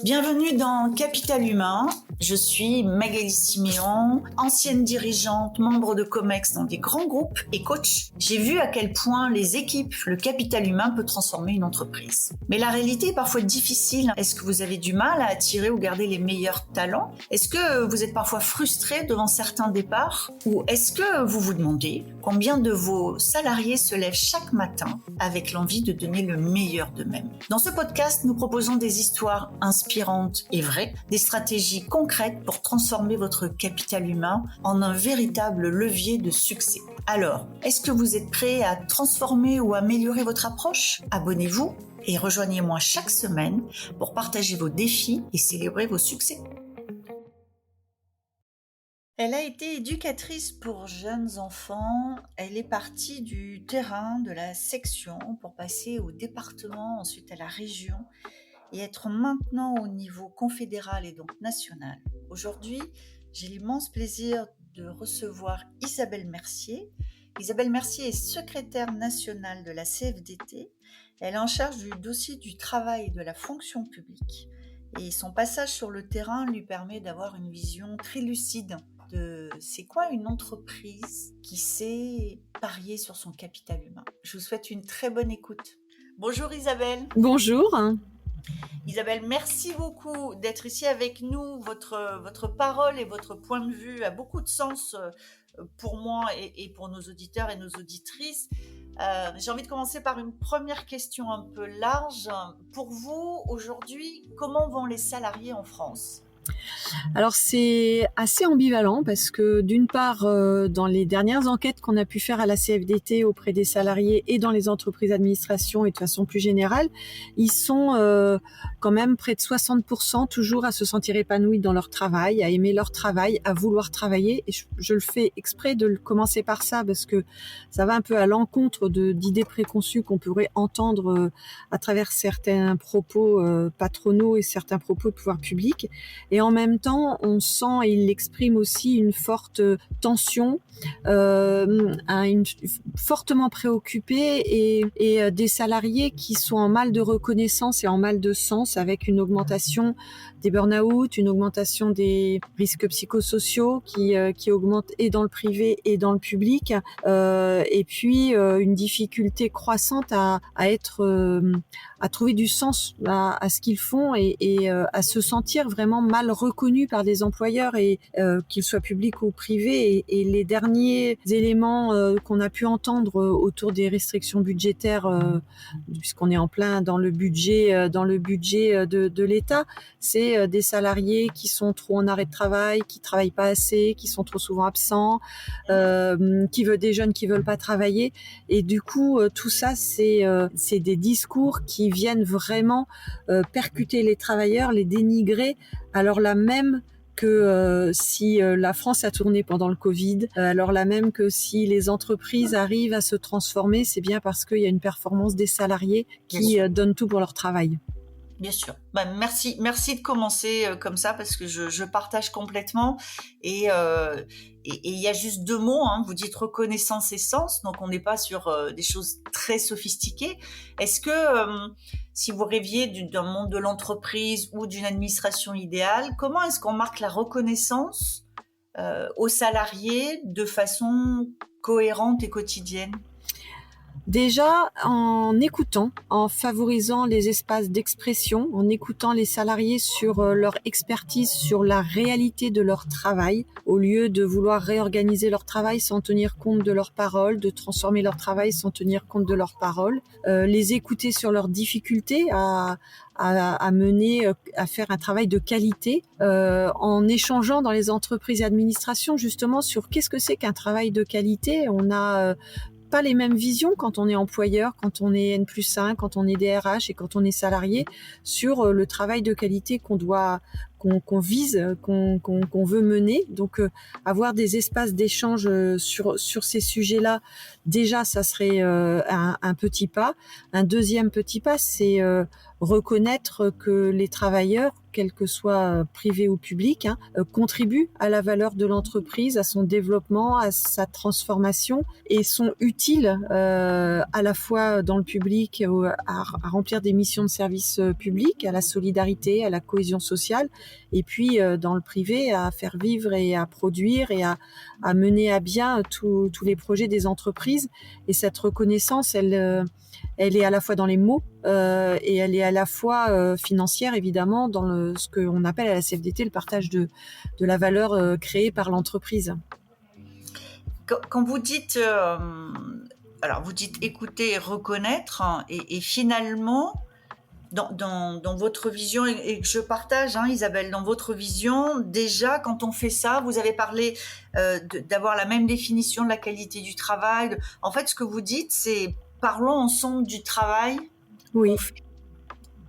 Bienvenue dans Capital Humain. Je suis Magali Siméon, ancienne dirigeante, membre de Comex dans des grands groupes et coach. J'ai vu à quel point les équipes, le capital humain peut transformer une entreprise. Mais la réalité est parfois difficile. Est-ce que vous avez du mal à attirer ou garder les meilleurs talents? Est-ce que vous êtes parfois frustré devant certains départs? Ou est-ce que vous vous demandez combien de vos salariés se lèvent chaque matin avec l'envie de donner le meilleur d'eux-mêmes? Dans ce podcast, nous proposons des histoires inspirantes et vraies, des stratégies concrètes pour transformer votre capital humain en un véritable levier de succès. Alors, est-ce que vous êtes prêt à transformer ou améliorer votre approche? Abonnez-vous et rejoignez-moi chaque semaine pour partager vos défis et célébrer vos succès. Elle a été éducatrice pour jeunes enfants. Elle est partie du terrain, de la section, pour passer au département, ensuite à la région, et être maintenant au niveau confédéral et donc national. Aujourd'hui, j'ai l'immense plaisir de recevoir Isabelle Mercier. Isabelle Mercier est secrétaire nationale de la CFDT. Elle est en charge du dossier du travail et de la fonction publique. Et son passage sur le terrain lui permet d'avoir une vision très lucide de c'est quoi une entreprise qui sait parier sur son capital humain. Je vous souhaite une très bonne écoute. Bonjour Isabelle. Bonjour. Isabelle, merci beaucoup d'être ici avec nous. Votre parole et votre point de vue a beaucoup de sens pour moi et pour nos auditeurs et nos auditrices. J'ai envie de commencer par une première question un peu large. Pour vous, aujourd'hui, comment vont les salariés en France ? Alors c'est assez ambivalent parce que d'une part, dans les dernières enquêtes qu'on a pu faire à la CFDT auprès des salariés et dans les entreprises d'administration et de façon plus générale, ils sont quand même près de 60% toujours à se sentir épanouis dans leur travail, à aimer leur travail, à vouloir travailler. Et je le fais exprès de commencer par ça parce que ça va un peu à l'encontre d'idées préconçues qu'on pourrait entendre à travers certains propos patronaux et certains propos de pouvoir public. Et en même temps, on sent, et il l'exprime aussi, une forte tension, fortement préoccupée et des salariés qui sont en mal de reconnaissance et en mal de sens, avec une augmentation des burn-out, une augmentation des risques psychosociaux qui augmentent et dans le privé et dans le public, et puis une difficulté croissante à trouver du sens à ce qu'ils font et à se sentir vraiment mal reconnus par des employeurs, et qu'ils soient publics ou privés. Et les derniers éléments qu'on a pu entendre autour des restrictions budgétaires, puisqu'on est en plein dans le budget de l'État, c'est des salariés qui sont trop en arrêt de travail, qui travaillent pas assez, qui sont trop souvent absents, des jeunes qui veulent pas travailler. Et du coup, tout ça, c'est des discours qui viennent vraiment percuter les travailleurs, les dénigrer, alors là même que si la France a tourné pendant le Covid, alors là même que si les entreprises arrivent à se transformer, c'est bien parce qu'il y a une performance des salariés qui donnent tout pour leur travail. Bien sûr. Merci de commencer comme ça parce que je partage complètement et il y a juste deux mots. Vous dites reconnaissance et sens, donc on n'est pas sur des choses très sophistiquées. Est-ce que si vous rêviez d'un monde de l'entreprise ou d'une administration idéale, comment est-ce qu'on marque la reconnaissance aux salariés de façon cohérente et quotidienne ? Déjà, en écoutant, en favorisant les espaces d'expression, en écoutant les salariés sur leur expertise, sur la réalité de leur travail, au lieu de vouloir réorganiser leur travail sans tenir compte de leurs paroles, de transformer leur travail sans tenir compte de leurs paroles, les écouter sur leurs difficultés à mener, à faire un travail de qualité, en échangeant dans les entreprises et administrations justement sur qu'est-ce que c'est qu'un travail de qualité. On a pas les mêmes visions quand on est employeur, quand on est N+1, quand on est DRH et quand on est salarié sur le travail de qualité qu'on doit qu'on vise, qu'on veut mener. Donc, avoir des espaces d'échange sur ces sujets-là, déjà, ça serait un petit pas. Un deuxième petit pas, c'est reconnaître que les travailleurs, quel que soit privé ou public, contribuent à la valeur de l'entreprise, à son développement, à sa transformation et sont utiles à la fois dans le public à remplir des missions de service public, à la solidarité, à la cohésion sociale, et puis dans le privé à faire vivre et à produire et à mener à bien tous les projets des entreprises. Et cette reconnaissance, elle est à la fois dans les mots et elle est à la fois financière, évidemment, dans ce qu'on appelle à la CFDT le partage de la valeur créée par l'entreprise. Quand vous dites, alors vous dites écouter et reconnaître, et finalement, dans votre vision, et que je partage, Isabelle, dans votre vision, déjà, quand on fait ça, vous avez parlé d'avoir la même définition de la qualité du travail. En fait, ce que vous dites, c'est parlons ensemble du travail. Oui.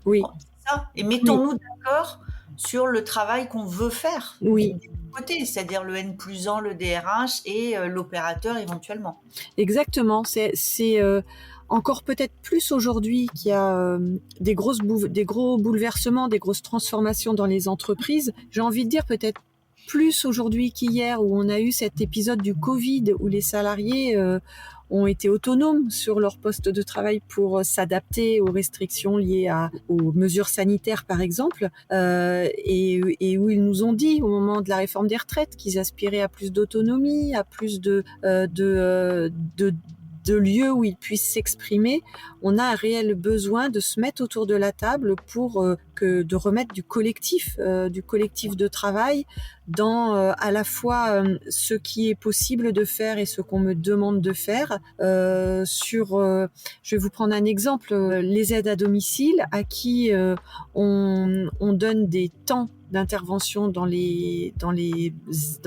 Oui. C'est ça. Et mettons-nous d'accord sur le travail qu'on veut faire. Oui. Côté, c'est-à-dire le N+1, le DRH et l'opérateur éventuellement. Exactement. C'est encore peut-être plus aujourd'hui qu'il y a des gros bouleversements, des grosses transformations dans les entreprises. J'ai envie de dire peut-être plus aujourd'hui qu'hier, où on a eu cet épisode du Covid, où les salariés ont été autonomes sur leur poste de travail pour s'adapter aux restrictions liées aux mesures sanitaires, par exemple, et où ils nous ont dit, au moment de la réforme des retraites, qu'ils aspiraient à plus d'autonomie, à plus de lieux où ils puissent s'exprimer. On a un réel besoin de se mettre autour de la table pour de remettre du collectif de travail dans à la fois ce qui est possible de faire et ce qu'on me demande de faire. Je vais vous prendre un exemple, les aides à domicile à qui on donne des temps d'intervention dans les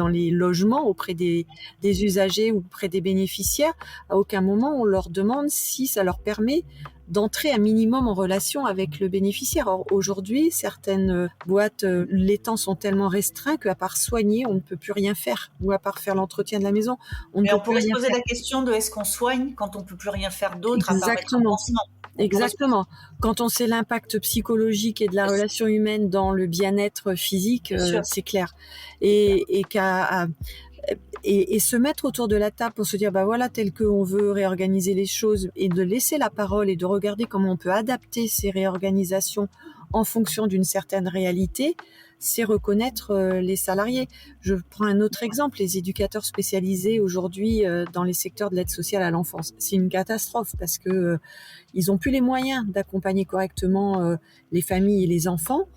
logements auprès des usagers ou auprès des bénéficiaires. À aucun moment on leur demande si ça leur permet d'entrer un minimum en relation avec le bénéficiaire. Or, aujourd'hui, certaines boîtes, les temps sont tellement restreints qu'à part soigner, on ne peut plus rien faire. Ou à part faire l'entretien de la maison, on pourrait se poser la question de est-ce qu'on soigne quand on ne peut plus rien faire d'autre à part mettre un pansement. Exactement. Quand on sait l'impact psychologique et de la relation humaine dans le bien-être physique, c'est clair. Et se mettre autour de la table pour se dire voilà, tel qu'on veut réorganiser les choses, et de laisser la parole et de regarder comment on peut adapter ces réorganisations en fonction d'une certaine réalité, c'est reconnaître les salariés. Je prends un autre exemple, les éducateurs spécialisés aujourd'hui dans les secteurs de l'aide sociale à l'enfance. C'est une catastrophe parce que ils ont plus les moyens d'accompagner correctement les familles et les enfants.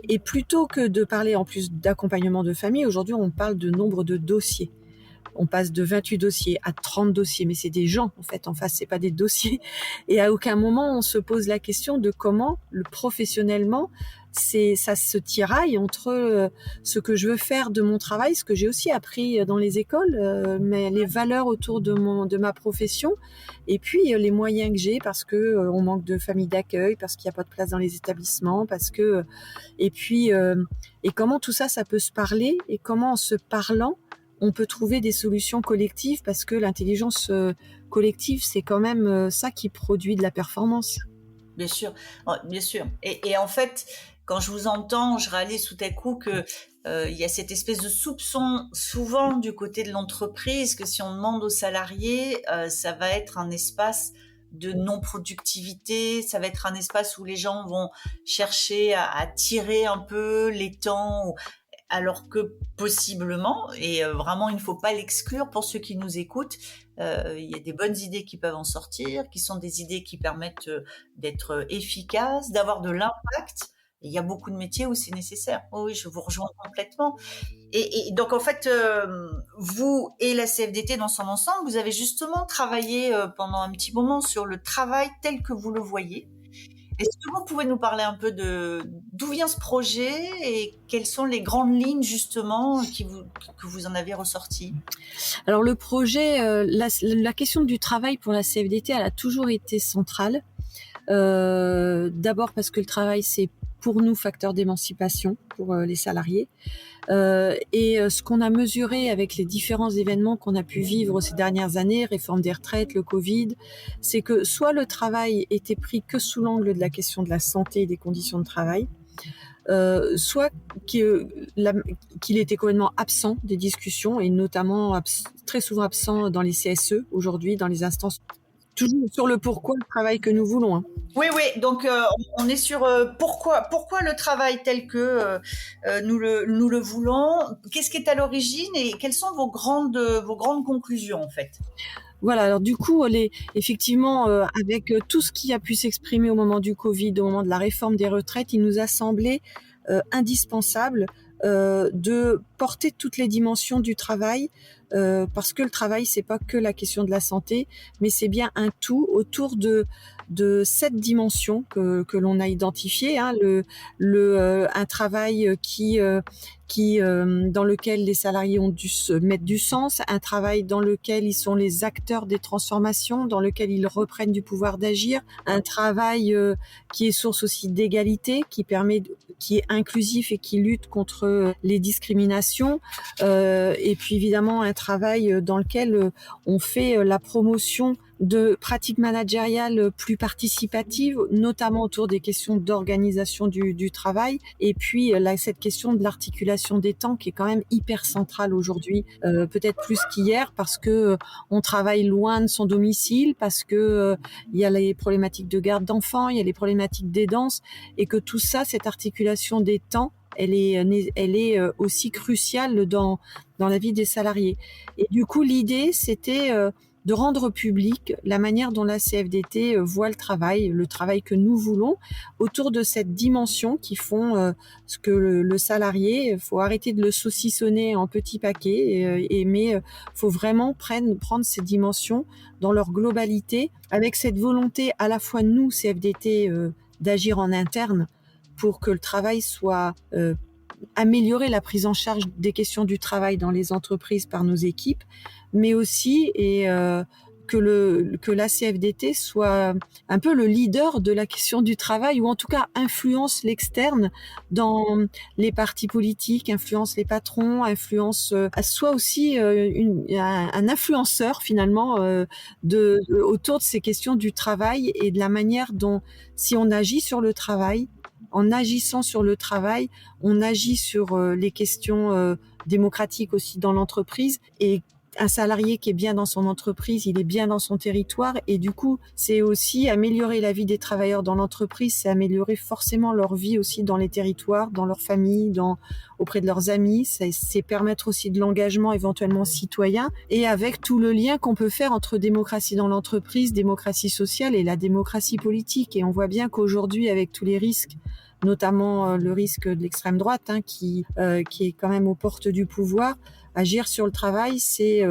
Et plutôt que de parler en plus d'accompagnement de famille, aujourd'hui on parle de nombre de dossiers. On passe de 28 dossiers à 30 dossiers, mais c'est des gens en fait en face, c'est pas des dossiers. Et à aucun moment on se pose la question de comment professionnellement ça se tiraille entre ce que je veux faire de mon travail, ce que j'ai aussi appris dans les écoles, mais les valeurs autour de ma profession, et puis les moyens que j'ai parce que on manque de familles d'accueil, parce qu'il n'y a pas de place dans les établissements, et comment tout ça peut se parler, et comment en se parlant on peut trouver des solutions collectives, parce que l'intelligence collective, c'est quand même ça qui produit de la performance. Bien sûr, bien sûr. Et en fait, quand je vous entends, je réalise tout à coup que il y a cette espèce de soupçon souvent du côté de l'entreprise que si on demande aux salariés, ça va être un espace de non-productivité, ça va être un espace où les gens vont chercher à tirer un peu les temps, alors que possiblement, et vraiment il ne faut pas l'exclure pour ceux qui nous écoutent, il y a des bonnes idées qui peuvent en sortir, qui sont des idées qui permettent d'être efficaces, d'avoir de l'impact. Et il y a beaucoup de métiers où c'est nécessaire. Oui, je vous rejoins complètement. Et donc en fait, vous et la CFDT dans son ensemble, vous avez justement travaillé pendant un petit moment sur le travail tel que vous le voyez. Est-ce que vous pouvez nous parler un peu d'où vient ce projet et quelles sont les grandes lignes justement que vous en avez ressorties ? Alors le projet, la question du travail pour la CFDT, elle a toujours été centrale. D'abord parce que le travail, c'est pour nous, facteur d'émancipation pour les salariés. Ce qu'on a mesuré avec les différents événements qu'on a pu vivre ces dernières années, réforme des retraites, le Covid, c'est que soit le travail était pris que sous l'angle de la question de la santé et des conditions de travail, soit qu'il était complètement absent des discussions et notamment très souvent absent dans les CSE aujourd'hui, dans les instances, toujours sur le pourquoi le travail que nous voulons. Hein. Oui, donc on est sur pourquoi le travail tel que nous le voulons, qu'est-ce qui est à l'origine et quelles sont vos grandes conclusions en fait? Voilà, alors du coup, effectivement, avec tout ce qui a pu s'exprimer au moment du Covid, au moment de la réforme des retraites, il nous a semblé indispensable de porter toutes les dimensions du travail, parce que le travail, c'est pas que la question de la santé, mais c'est bien un tout autour de cette dimension que l'on a identifiée, hein, un travail qui dans lequel les salariés ont dû se mettre du sens, un travail dans lequel ils sont les acteurs des transformations, dans lequel ils reprennent du pouvoir d'agir, un travail qui est source aussi d'égalité, qui est inclusif et qui lutte contre les discriminations, et puis évidemment un travail dans lequel on fait la promotion de pratiques managériales plus participatives, notamment autour des questions d'organisation du travail, et puis cette question de l'articulation des temps qui est quand même hyper centrale aujourd'hui, peut-être plus qu'hier, parce que on travaille loin de son domicile, parce que il y a les problématiques de garde d'enfants, il y a les problématiques d'aidance, et que tout ça, cette articulation des temps, elle est aussi cruciale dans la vie des salariés. Et du coup, l'idée, c'était de rendre public la manière dont la CFDT voit le travail que nous voulons, autour de cette dimension qui font ce que le salarié, faut arrêter de le saucissonner en petits paquets, mais faut vraiment prendre ces dimensions dans leur globalité, avec cette volonté à la fois nous, CFDT, d'agir en interne pour que le travail soit améliorer la prise en charge des questions du travail dans les entreprises par nos équipes, mais aussi que la CFDT soit un peu le leader de la question du travail, ou en tout cas influence l'externe dans les partis politiques, influence les patrons, soit aussi un influenceur finalement autour de ces questions du travail et de la manière dont, si on agit sur le travail, en agissant sur le travail, on agit sur les questions démocratiques aussi dans l'entreprise, et un salarié qui est bien dans son entreprise, il est bien dans son territoire, et du coup, c'est aussi améliorer la vie des travailleurs dans l'entreprise, c'est améliorer forcément leur vie aussi dans les territoires, dans leur famille, auprès de leurs amis, c'est permettre aussi de l'engagement éventuellement citoyen, et avec tout le lien qu'on peut faire entre démocratie dans l'entreprise, démocratie sociale et la démocratie politique. Et on voit bien qu'aujourd'hui, avec tous les risques, notamment le risque de l'extrême droite, hein, qui est quand même aux portes du pouvoir, agir sur le travail, c'est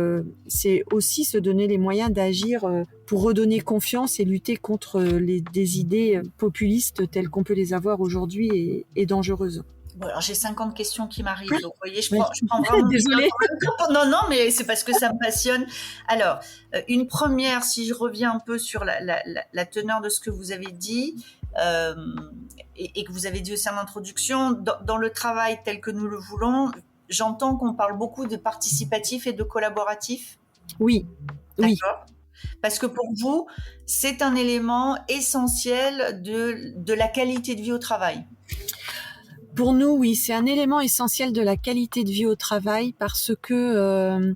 aussi se donner les moyens d'agir pour redonner confiance et lutter contre des idées populistes telles qu'on peut les avoir aujourd'hui et dangereuses. Bon, alors j'ai 50 questions qui m'arrivent, donc vous voyez, je prends vraiment... Désolée. Non, mais c'est parce que ça me passionne. Alors, une première, si je reviens un peu sur la teneur de ce que vous avez dit, et que vous avez dit aussi en introduction, dans le travail tel que nous le voulons, j'entends qu'on parle beaucoup de participatif et de collaboratif. Oui. D'accord. Oui. Parce que pour vous, c'est un élément essentiel de la qualité de vie au travail. Pour nous, oui, c'est un élément essentiel de la qualité de vie au travail, parce que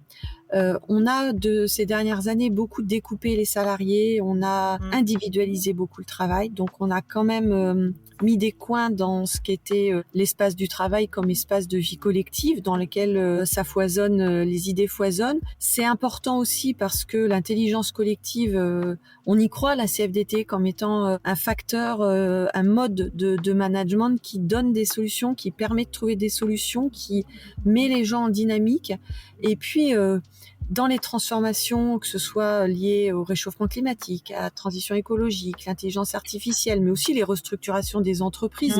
on a de ces dernières années beaucoup découpé les salariés, on a individualisé beaucoup le travail, donc on a quand même mis des coins dans ce qu'était l'espace du travail comme espace de vie collective dans lequel ça foisonne, les idées foisonnent. C'est important aussi parce que l'intelligence collective, on y croit, la CFDT, comme étant un facteur, un mode de management qui donne des solutions, qui permet de trouver des solutions, qui met les gens en dynamique. Et puis dans les transformations, que ce soit liées au réchauffement climatique, à la transition écologique, l'intelligence artificielle, mais aussi les restructurations des entreprises,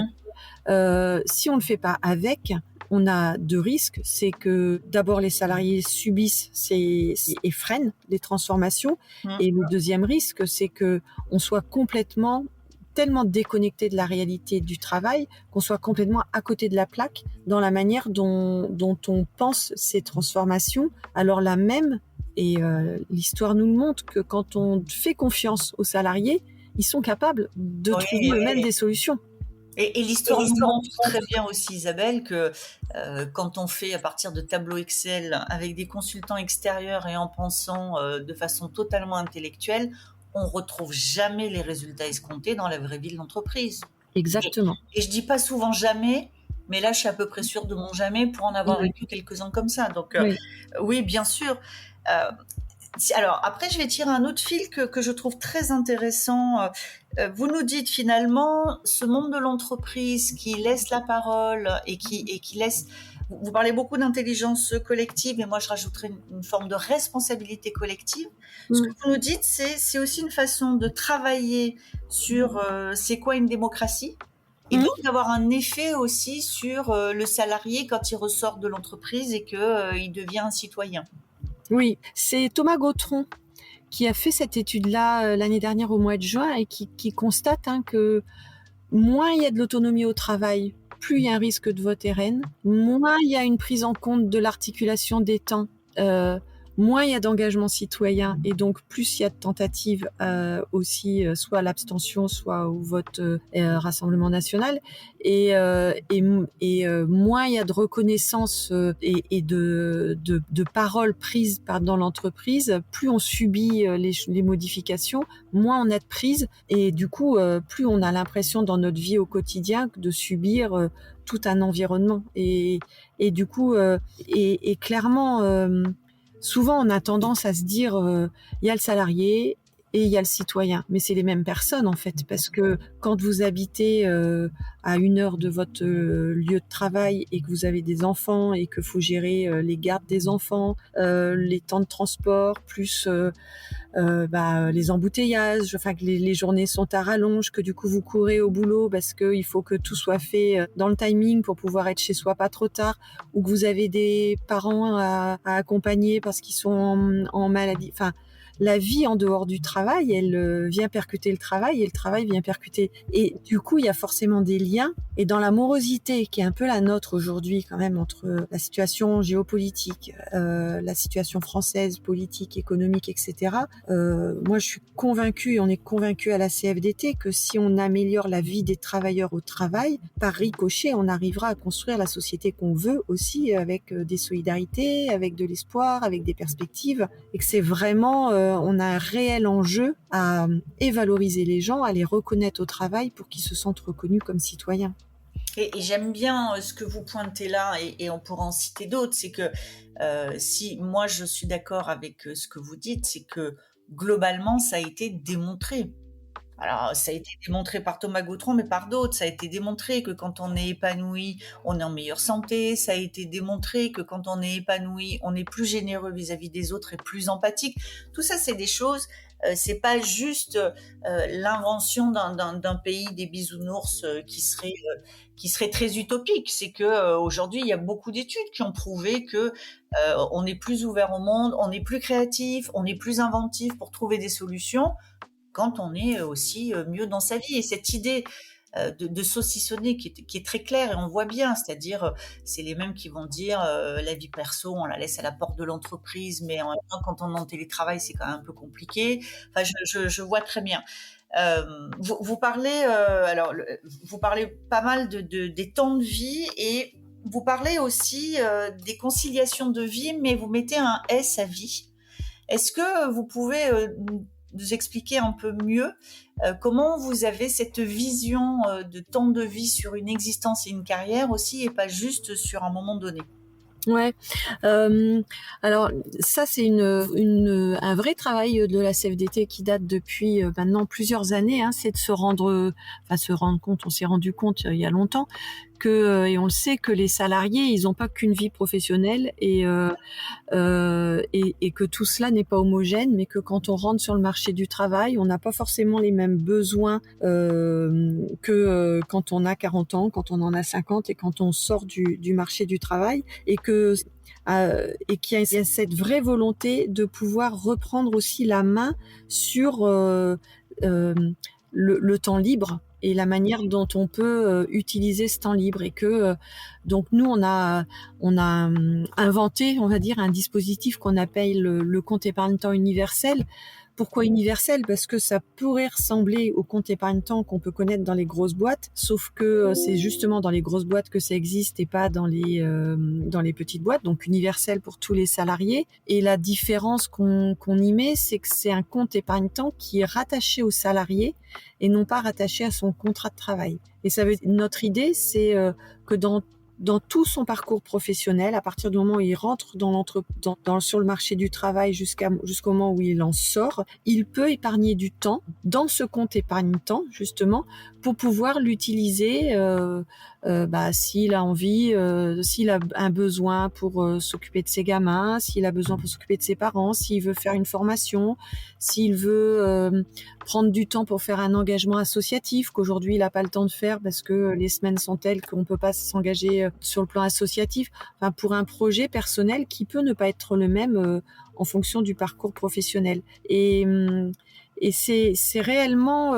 si on ne le fait pas avec, on a deux risques. C'est que d'abord les salariés subissent et freinent les transformations, et le deuxième risque, c'est que on soit complètement tellement déconnecté de la réalité du travail qu'on soit complètement à côté de la plaque dans la manière dont on pense ces transformations, alors là même, et l'histoire nous le montre, que quand on fait confiance aux salariés, ils sont capables de trouver eux-mêmes des solutions. Et l'histoire nous montre très bien aussi, Isabelle, que quand on fait à partir de tableaux Excel avec des consultants extérieurs et en pensant de façon totalement intellectuelle, on retrouve jamais les résultats escomptés dans la vraie vie de l'entreprise. Exactement. Et je dis pas souvent jamais, mais là je suis à peu près sûre de mon jamais pour en avoir vécu quelques-uns comme ça. Donc oui, bien sûr. Alors après, je vais tirer un autre fil que je trouve très intéressant. Vous nous dites finalement, ce monde de l'entreprise qui laisse la parole et qui laisse... Vous parlez beaucoup d'intelligence collective, mais moi je rajouterais une forme de responsabilité collective. Ce que vous nous dites, c'est aussi une façon de travailler sur c'est quoi une démocratie, et donc d'avoir un effet aussi sur le salarié quand il ressort de l'entreprise et qu'il devient un citoyen. Oui, c'est Thomas Gautron qui a fait cette étude-là l'année dernière au mois de juin et qui constate que moins il y a de l'autonomie au travail, plus il y a un risque de vote RN, moins il y a une prise en compte de l'articulation des temps, moins il y a d'engagement citoyen et donc plus il y a de tentatives aussi, soit à l'abstention, soit au vote Rassemblement national, et moins il y a de reconnaissance et de paroles prises dans l'entreprise, plus on subit les modifications, moins on a de prise, et du coup plus on a l'impression dans notre vie au quotidien de subir tout un environnement, et du coup et clairement souvent on a tendance à se dire il y a le salarié et il y a le citoyen, mais c'est les mêmes personnes en fait, parce que quand vous habitez à 1 heure de votre lieu de travail et que vous avez des enfants et qu'il faut gérer les gardes des enfants, les temps de transport, plus les embouteillages, enfin que les journées sont à rallonge, que du coup vous courez au boulot parce qu'il faut que tout soit fait dans le timing pour pouvoir être chez soi pas trop tard, ou que vous avez des parents à accompagner parce qu'ils sont en maladie, enfin la vie en dehors du travail, elle vient percuter le travail et le travail vient percuter. Et du coup, il y a forcément des liens. Et dans la morosité qui est un peu la nôtre aujourd'hui quand même, entre la situation géopolitique, la situation française, politique, économique, etc. Moi, je suis convaincue, et on est convaincue à la CFDT, que si on améliore la vie des travailleurs au travail, par ricochet, on arrivera à construire la société qu'on veut aussi, avec des solidarités, avec de l'espoir, avec des perspectives, et que c'est vraiment... on a un réel enjeu à valoriser les gens, à les reconnaître au travail pour qu'ils se sentent reconnus comme citoyens. Et j'aime bien ce que vous pointez là, et on pourra en citer d'autres, c'est que si moi je suis d'accord avec ce que vous dites, c'est que globalement ça a été démontré. Alors, ça a été démontré par Thomas Gautron, mais par d'autres. Ça a été démontré que quand on est épanoui, on est en meilleure santé. Ça a été démontré que quand on est épanoui, on est plus généreux vis-à-vis des autres et plus empathique. Tout ça, c'est des choses, c'est pas juste l'invention d'un pays des bisounours qui serait très utopique. C'est que aujourd'hui, il y a beaucoup d'études qui ont prouvé que on est plus ouvert au monde, on est plus créatif, on est plus inventif pour trouver des solutions quand on est aussi mieux dans sa vie. Et cette idée de saucissonner qui est très claire, et on voit bien, c'est-à-dire c'est les mêmes qui vont dire la vie perso, on la laisse à la porte de l'entreprise, mais en même temps, quand on est en télétravail, c'est quand même un peu compliqué. Enfin, je vois très bien. Vous parlez, vous parlez pas mal des temps de vie, et vous parlez aussi des conciliations de vie, mais vous mettez un S à vie. Est-ce que vous pouvez nous expliquer un peu mieux comment vous avez cette vision de temps de vie sur une existence et une carrière aussi, et pas juste sur un moment donné? Ouais. Alors ça, c'est un vrai travail de la CFDT qui date depuis maintenant plusieurs années. C'est de se rendre compte. On s'est rendu compte il y a longtemps et on le sait, que les salariés, ils n'ont pas qu'une vie professionnelle, et que tout cela n'est pas homogène, mais que quand on rentre sur le marché du travail, on n'a pas forcément les mêmes besoins que quand on a 40 ans, quand on en a 50, et quand on sort du marché du travail, et qu'il y a cette vraie volonté de pouvoir reprendre aussi la main sur le temps libre et la manière dont on peut utiliser ce temps libre. Et que donc nous on a inventé, on va dire, un dispositif qu'on appelle le compte épargne-temps universel. Pourquoi universel ? Parce que ça pourrait ressembler au compte épargne-temps qu'on peut connaître dans les grosses boîtes, sauf que c'est justement dans les grosses boîtes que ça existe et pas dans les petites boîtes, donc universel pour tous les salariés. Et la différence qu'on y met, c'est que c'est un compte épargne-temps qui est rattaché au salarié et non pas rattaché à son contrat de travail. Et notre idée, c'est que dans tout son parcours professionnel, à partir du moment où il rentre sur le marché du travail jusqu'au moment où il en sort, il peut épargner du temps dans ce compte épargne-temps, justement, pour pouvoir l'utiliser s'il a envie, s'il a un besoin pour s'occuper de ses gamins, s'il a besoin pour s'occuper de ses parents, s'il veut faire une formation, s'il veut prendre du temps pour faire un engagement associatif qu'aujourd'hui il n'a pas le temps de faire parce que les semaines sont telles qu'on ne peut pas s'engager sur le plan associatif, enfin, pour un projet personnel qui peut ne pas être le même en fonction du parcours professionnel. Et c'est réellement,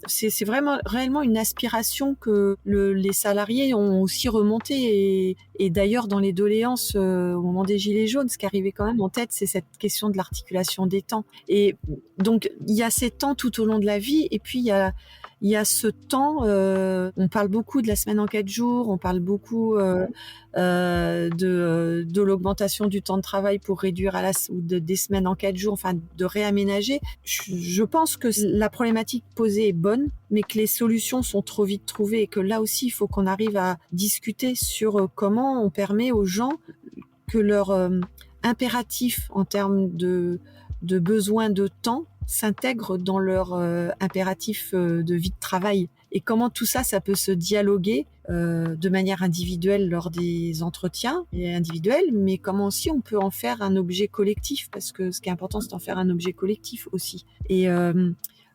c'est vraiment réellement une aspiration que les salariés ont aussi remontée. Et d'ailleurs, dans les doléances au moment des Gilets jaunes, ce qui arrivait quand même en tête, c'est cette question de l'articulation des temps. Et donc, il y a ces temps tout au long de la vie, et puis il y a ce temps, on parle beaucoup de la semaine en 4 jours, on parle beaucoup de l'augmentation du temps de travail pour réduire des semaines en 4 jours, enfin de réaménager. Je pense que la problématique posée est bonne, mais que les solutions sont trop vite trouvées et que là aussi, il faut qu'on arrive à discuter sur comment on permet aux gens que leur impératif en termes de besoin de temps s'intègre dans leur impératif de vie de travail. Et comment tout ça peut se dialoguer de manière individuelle lors des entretiens individuels, mais comment aussi on peut en faire un objet collectif, parce que ce qui est important, c'est d'en faire un objet collectif aussi. Et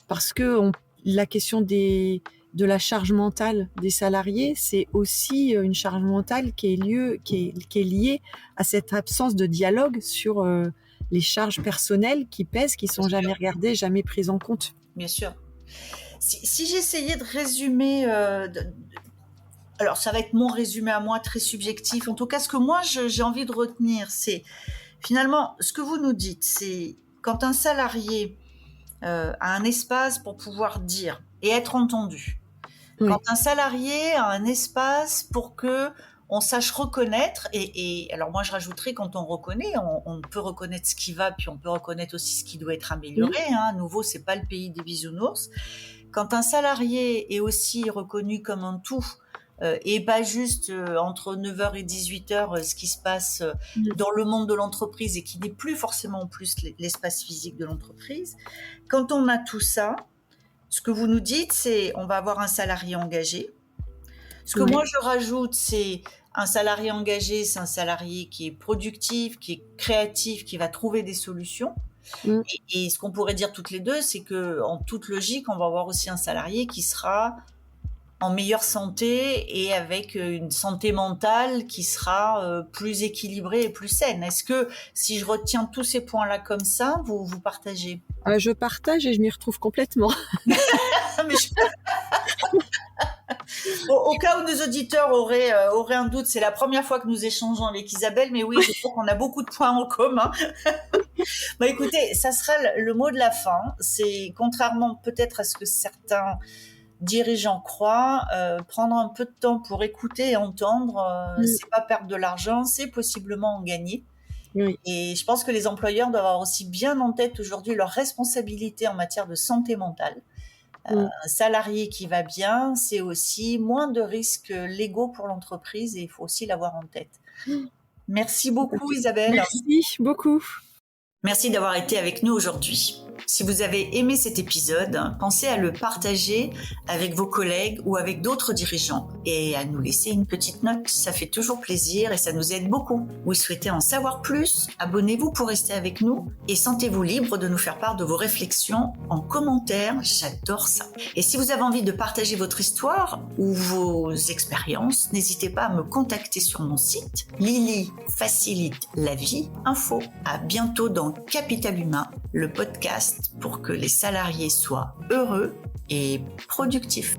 parce que la question de la charge mentale des salariés, c'est aussi une charge mentale qui est liée à cette absence de dialogue sur les charges personnelles qui pèsent, qui sont jamais regardées, jamais prises en compte. Bien sûr. Si j'essayais de résumer, alors ça va être mon résumé à moi, très subjectif. En tout cas, ce que moi j'ai envie de retenir, c'est finalement ce que vous nous dites, c'est quand un salarié a un espace pour pouvoir dire et être entendu. Oui. Quand un salarié a un espace pour que on sache reconnaître, et alors moi je rajouterais, quand on reconnaît, on peut reconnaître ce qui va, puis on peut reconnaître aussi ce qui doit être amélioré. Oui. À nouveau, c'est pas le pays des bisounours. Quand un salarié est aussi reconnu comme un tout, et pas juste entre 9h et 18h ce qui se passe dans le monde de l'entreprise et qui n'est plus forcément en plus l'espace physique de l'entreprise, quand on a tout ça, ce que vous nous dites, c'est on va avoir un salarié engagé. Ce que moi je rajoute, c'est un salarié engagé, c'est un salarié qui est productif, qui est créatif, qui va trouver des solutions. Et ce qu'on pourrait dire toutes les deux, c'est qu'en toute logique, on va avoir aussi un salarié qui sera en meilleure santé et avec une santé mentale qui sera plus équilibrée et plus saine. Est-ce que si je retiens tous ces points-là comme ça, vous partagez ? Je partage et je m'y retrouve complètement. Au cas où nos auditeurs auraient un doute, c'est la première fois que nous échangeons avec Isabelle, mais oui, je crois qu'on a beaucoup de points en commun. Écoutez, ça sera le mot de la fin. C'est, contrairement peut-être à ce que certains dirigeants croient, prendre un peu de temps pour écouter et entendre, c'est pas perdre de l'argent, c'est possiblement en gagner. Oui. Et je pense que les employeurs doivent avoir aussi bien en tête aujourd'hui leur responsabilité en matière de santé mentale. Un salarié qui va bien, c'est aussi moins de risques légaux pour l'entreprise et il faut aussi l'avoir en tête. Merci beaucoup Isabelle. Merci beaucoup. Merci d'avoir été avec nous aujourd'hui. Si vous avez aimé cet épisode, pensez à le partager avec vos collègues ou avec d'autres dirigeants et à nous laisser une petite note. Ça fait toujours plaisir et ça nous aide beaucoup. Vous souhaitez en savoir plus? Abonnez-vous pour rester avec nous et sentez-vous libre de nous faire part de vos réflexions en commentaire. J'adore ça. Et si vous avez envie de partager votre histoire ou vos expériences, n'hésitez pas à me contacter sur mon site Lily facilite la vie info. À bientôt dans Capital Humain, le podcast podcast pour que les salariés soient heureux et productifs.